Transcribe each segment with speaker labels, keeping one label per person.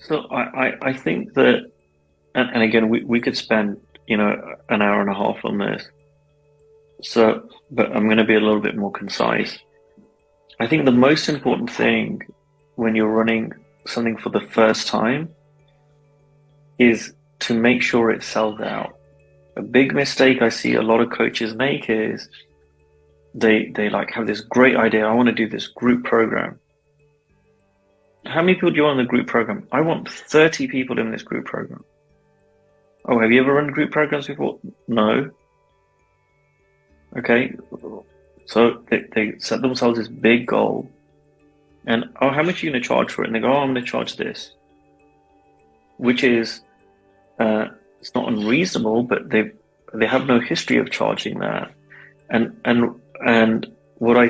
Speaker 1: So I think that, and again, we could spend, an hour and a half on this. So, but I'm going to be a little bit more concise. I think the most important thing when you're running something for the first time is to make sure it sells out. A big mistake I see a lot of coaches make is they like have this great idea. I want to do this group program. How many people do you want in the group program? I want 30 people in this group program. Oh, have you ever run group programs before? No. Okay. So they set themselves this big goal. And, oh, how much are you going to charge for it? And they go, oh, I'm going to charge this, which is, it's not unreasonable, but they have no history of charging that. And what I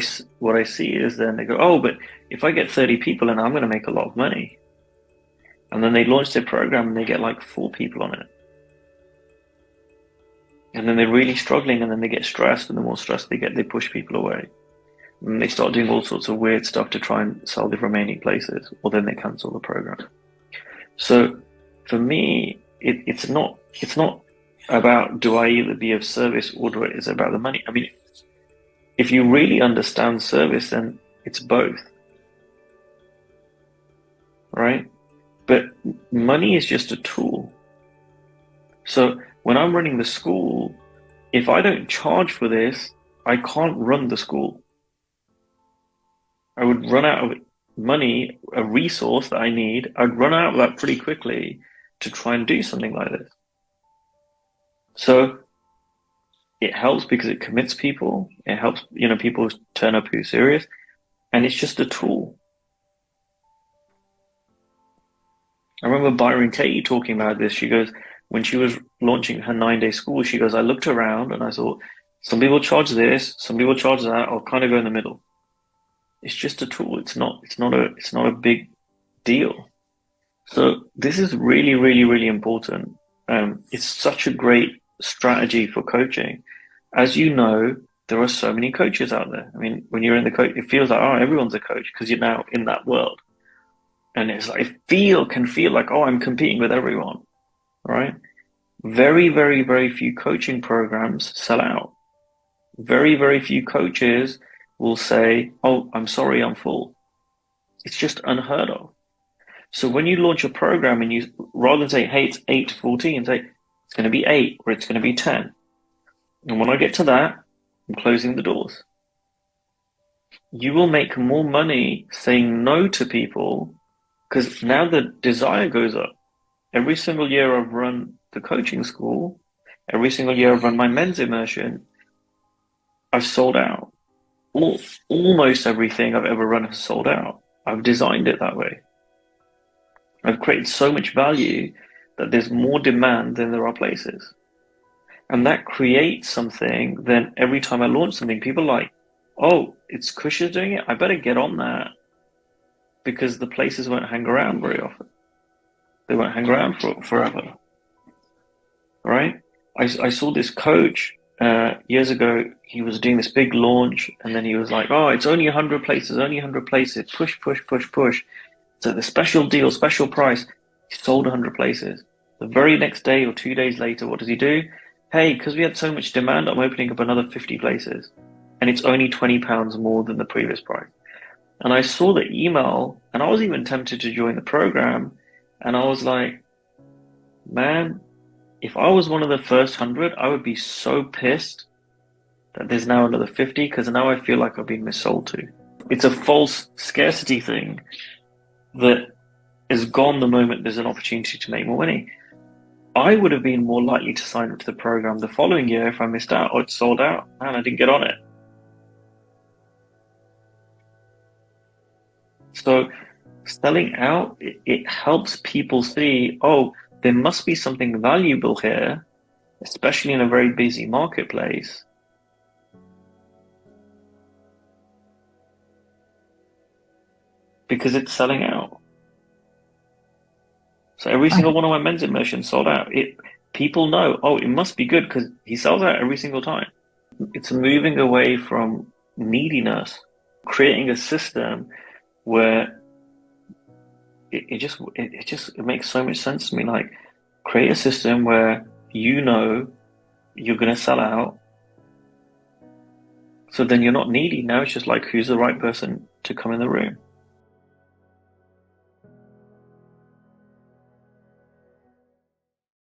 Speaker 1: see is then they go, oh, but if I get 30 people in, I'm going to make a lot of money. And then they launch their program and they get like 4 people on it. And then they're really struggling, and then they get stressed, and the more stressed they get, they push people away. And they start doing all sorts of weird stuff to try and sell the remaining places, or then they cancel the program. So for me, it's not about do I either be of service or do it is about the money. I mean, if you really understand service, then it's both, right? But money is just a tool. So when I'm running the school, if I don't charge for this, I can't run the school. I would run out of money, a resource that I need. I'd run out of that pretty quickly to try and do something like this. So it helps because it commits people. It helps, people turn up who's serious, and it's just a tool. I remember Byron Katie talking about this. She goes, when she was launching her 9-day school, she goes, I looked around and I thought, some people charge this, some people charge that. I'll kind of go in the middle. It's just a tool. It's not a big deal. So this is really, really, really important. It's such a great strategy for coaching. As you know, there are so many coaches out there. I mean, when you're in the coach, it feels like, oh, everyone's a coach because you're now in that world. And it's like, can feel like, oh, I'm competing with everyone, right? Very, very, very few coaching programs sell out. Very, very few coaches will say, oh, I'm sorry, I'm full. It's just unheard of. So when you launch a program and you, rather than say, hey, it's 8 to 14, say, it's going to be 8 or it's going to be 10. And when I get to that, I'm closing the doors. You will make more money saying no to people because now the desire goes up. Every single year I've run the coaching school, every single year I've run my men's immersion, I've sold out. Almost everything I've ever run has sold out. I've designed it that way. I've created so much value that there's more demand than there are places. And that creates something. Then every time I launch something, people are like, oh, it's Kush's doing it. I better get on that because the places won't hang around very often. They won't hang around forever. Right? I saw this coach years ago. He was doing this big launch, and then he was like, oh, it's only 100 places, only 100 places. Push, push, push, push. So the special deal, special price. He sold 100 places. The very next day or 2 days later, what does he do? Hey, because we had so much demand, I'm opening up another 50 places. And it's only £20 more than the previous price. And I saw the email, and I was even tempted to join the program. And I was like, man, if I was one of the first 100, I would be so pissed that there's now another 50 because now I feel like I've been missold to. It's a false scarcity thing that is gone the moment there's an opportunity to make more money. I would have been more likely to sign up to the program the following year if I missed out or it's sold out and I didn't get on it. So selling out, it helps people see, oh, there must be something valuable here, especially in a very busy marketplace. Because it's selling out. So every single one of my men's immersions sold out. People know, oh, it must be good because he sells out every single time. It's moving away from neediness, creating a system where it makes so much sense to me. Like, create a system where you know you're going to sell out, so then you're not needy. Now it's just like, who's the right person to come in the room?